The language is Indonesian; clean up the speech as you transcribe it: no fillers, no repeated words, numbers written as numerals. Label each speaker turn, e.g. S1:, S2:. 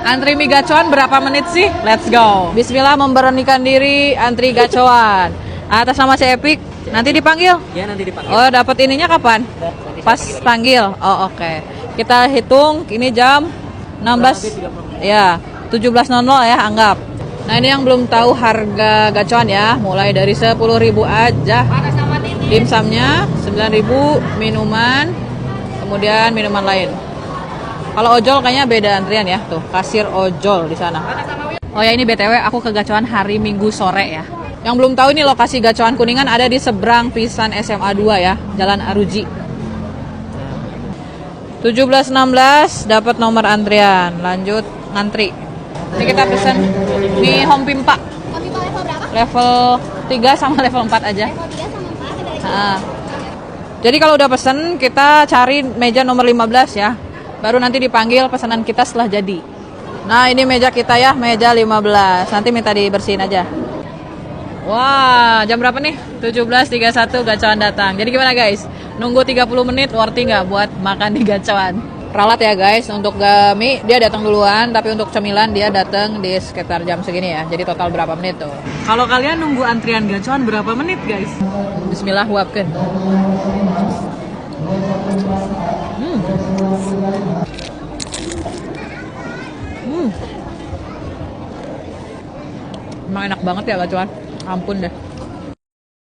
S1: Antri mie gacoan berapa menit sih? Let's go. Bismillah, memberanikan diri antri gacoan. Atas nama si Epic, nanti dipanggil?
S2: Ya, nanti dipanggil.
S1: Oh, dapat ininya kapan? Pas panggil. Oh, oke. Kita hitung ini jam 16. Ya, 17.00 ya, anggap. Nah, ini yang belum tahu harga gacoan ya, mulai dari 10.000 aja. Dimsumnya 9.000, minuman, kemudian minuman lain. Kalau ojol kayaknya beda antrian ya, tuh kasir ojol di sana. Oh ya, ini BTW aku ke gacoan hari Minggu sore ya. Yang belum tahu, ini lokasi gacoan Kuningan ada di seberang pisan SMA 2 ya, Jalan Aruji. 17.16 dapat nomor antrian, lanjut ngantri. Ini kita pesen mie Hom Pimpa. Level 3 sama level 4 aja. Nah, jadi kalau udah pesen, kita cari meja nomor 15 ya. Baru nanti dipanggil pesanan kita setelah jadi. Nah, ini meja kita ya, meja 15. Nanti minta dibersihin aja. Wah, jam berapa nih? 17.31 gacoan datang. Jadi gimana guys? Nunggu 30 menit worthy nggak buat makan di gacoan? Ralat ya guys, untuk mie dia datang duluan, tapi untuk cemilan dia datang di sekitar jam segini ya. Jadi total berapa menit tuh? Kalau kalian nunggu antrian gacoan berapa menit guys? Bismillah, huapkeun. Emang enak banget ya gacoan. Ampun deh.